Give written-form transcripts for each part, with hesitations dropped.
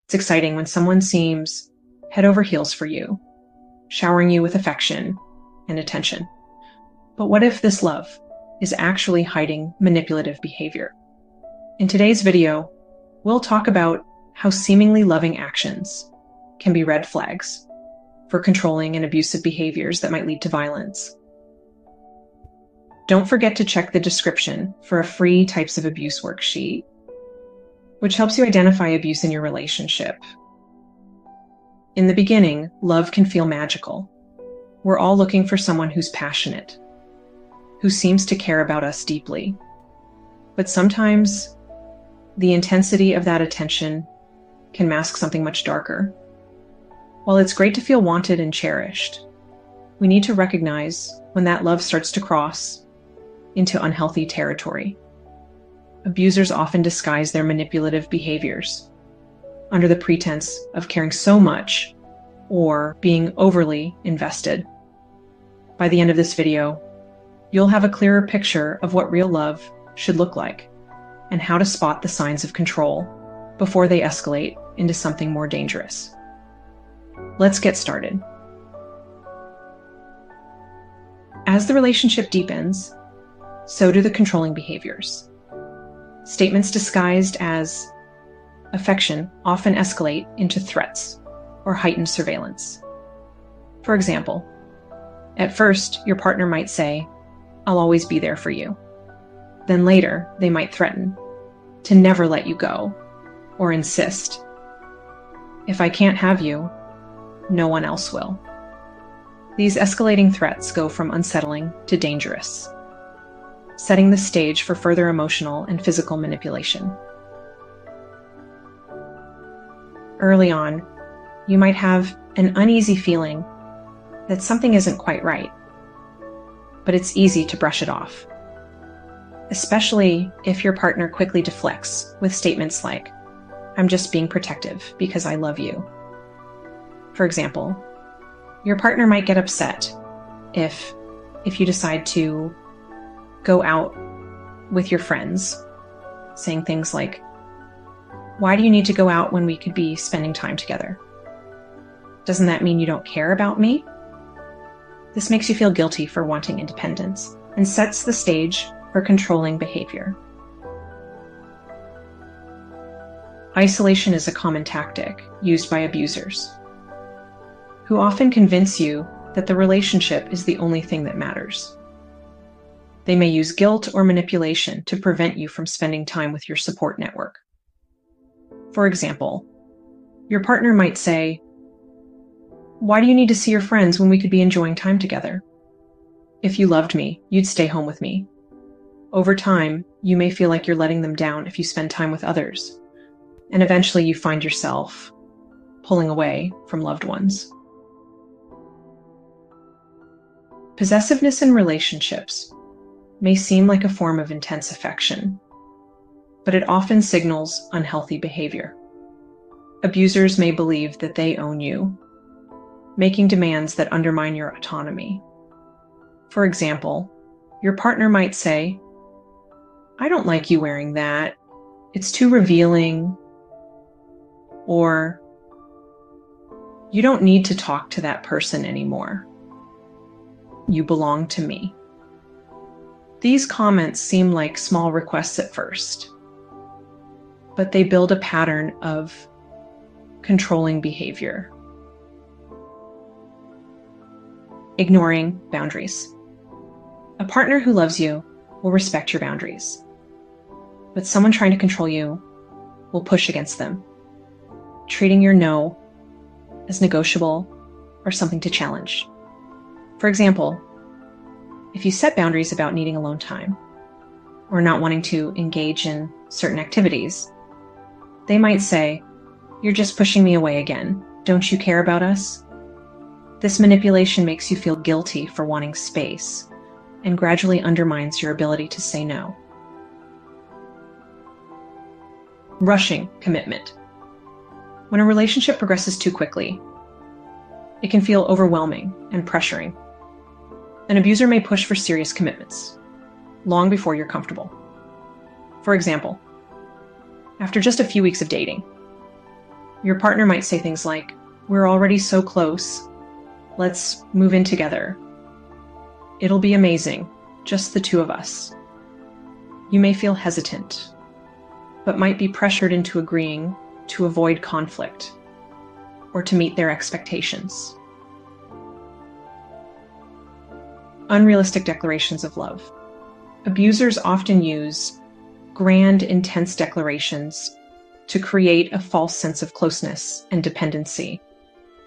It's exciting when someone seems head over heels for you, showering you with affection and attention. But what if this love is actually hiding manipulative behavior? In today's video, we'll talk about how seemingly loving actions can be red flags for controlling and abusive behaviors that might lead to violence. Don't forget to check the description for a free types of abuse worksheet, which helps you identify abuse in your relationship. In the beginning, love can feel magical. We're all looking for someone who's passionate, who seems to care about us deeply. But sometimes the intensity of that attention can mask something much darker. While it's great to feel wanted and cherished, we need to recognize when that love starts to cross into unhealthy territory. Abusers often disguise their manipulative behaviors under the pretense of caring so much or being overly invested. By the end of this video, you'll have a clearer picture of what real love should look like and how to spot the signs of control before they escalate into something more dangerous. Let's get started. As the relationship deepens, so do the controlling behaviors. Statements disguised as affection often escalate into threats or heightened surveillance. For example, at first, your partner might say, "I'll always be there for you." Then later, they might threaten to never let you go or insist, "If I can't have you, no one else will." These escalating threats go from unsettling to dangerous, setting the stage for further emotional and physical manipulation. Early on, you might have an uneasy feeling that something isn't quite right, but it's easy to brush it off, especially if your partner quickly deflects with statements like, "I'm just being protective because I love you." For example, your partner might get upset if you decide to go out with your friends, saying things like, "Why do you need to go out when we could be spending time together? Doesn't that mean you don't care about me?" This makes you feel guilty for wanting independence and sets the stage for controlling behavior. Isolation is a common tactic used by abusers, who often convince you that the relationship is the only thing that matters. They may use guilt or manipulation to prevent you from spending time with your support network. For example, your partner might say, "Why do you need to see your friends when we could be enjoying time together? If you loved me, you'd stay home with me." Over time, you may feel like you're letting them down if you spend time with others, and eventually you find yourself pulling away from loved ones. Possessiveness in relationships may seem like a form of intense affection, but it often signals unhealthy behavior. Abusers may believe that they own you, making demands that undermine your autonomy. For example, your partner might say, "I don't like you wearing that. It's too revealing." Or, "You don't need to talk to that person anymore. You belong to me." These comments seem like small requests at first, but they build a pattern of controlling behavior. Ignoring boundaries. A partner who loves you will respect your boundaries, but someone trying to control you will push against them, treating your no as negotiable or something to challenge. For example, if you set boundaries about needing alone time or not wanting to engage in certain activities, they might say, "You're just pushing me away again. Don't you care about us?" This manipulation makes you feel guilty for wanting space and gradually undermines your ability to say no. Rushing commitment. When a relationship progresses too quickly, it can feel overwhelming and pressuring. An abuser may push for serious commitments long before you're comfortable. For example, after just a few weeks of dating, Your partner might say things like, "We're already so close. Let's move in together. It'll be amazing, just the two of us." You may feel hesitant, but might be pressured into agreeing to avoid conflict or to meet their expectations. Unrealistic declarations of love. Abusers often use grand, intense declarations to create a false sense of closeness and dependency.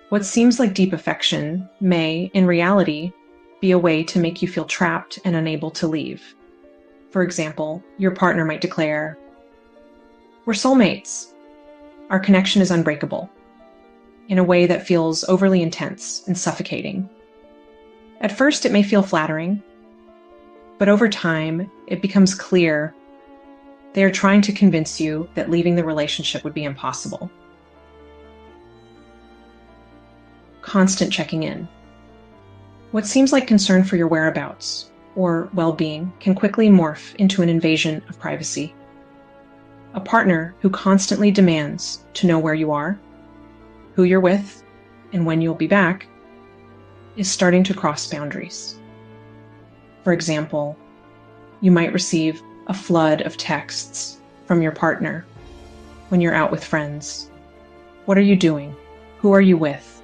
What seems like deep affection may, in reality, be a way to make you feel trapped and unable to leave. For example, your partner might declare, "We're soulmates. Our connection is unbreakable," in a way that feels overly intense and suffocating. At first, it may feel flattering, but over time, it becomes clear they are trying to convince you that leaving the relationship would be impossible. Constant checking in. What seems like concern for your whereabouts or well-being can quickly morph into an invasion of privacy. A partner who constantly demands to know where you are, who you're with, and when you'll be back is starting to cross boundaries. For example, you might receive a flood of texts from your partner when you're out with friends. What are you doing? Who are you with?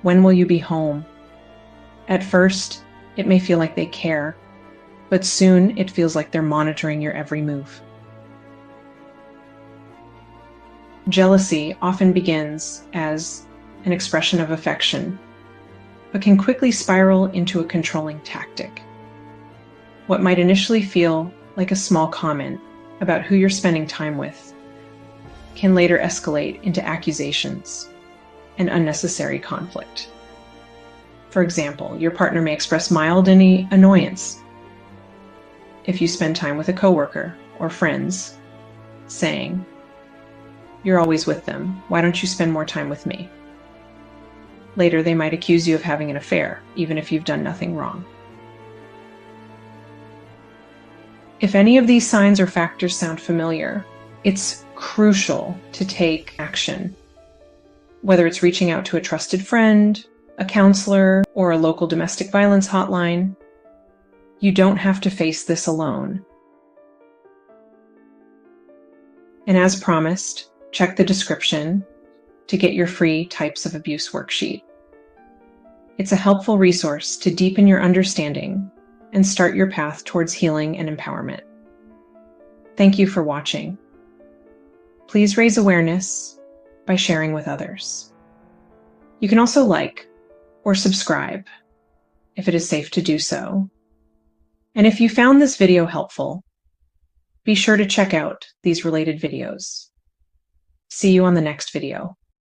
When will you be home? At first, it may feel like they care, but soon it feels like they're monitoring your every move. Jealousy often begins as an expression of affection, but can quickly spiral into a controlling tactic. What might initially feel like a small comment about who you're spending time with can later escalate into accusations and unnecessary conflict. For example, your partner may express mild annoyance if you spend time with a coworker or friends, saying, "You're always with them. Why don't you spend more time with me?" Later, they might accuse you of having an affair, even if you've done nothing wrong. If any of these signs or factors sound familiar, it's crucial to take action. Whether it's reaching out to a trusted friend, a counselor, or a local domestic violence hotline, you don't have to face this alone. And as promised, check the description to get your free Types of Abuse worksheet. It's a helpful resource to deepen your understanding and start your path towards healing and empowerment. Thank you for watching. Please raise awareness by sharing with others. You can also like or subscribe if it is safe to do so. And if you found this video helpful, be sure to check out these related videos. See you on the next video.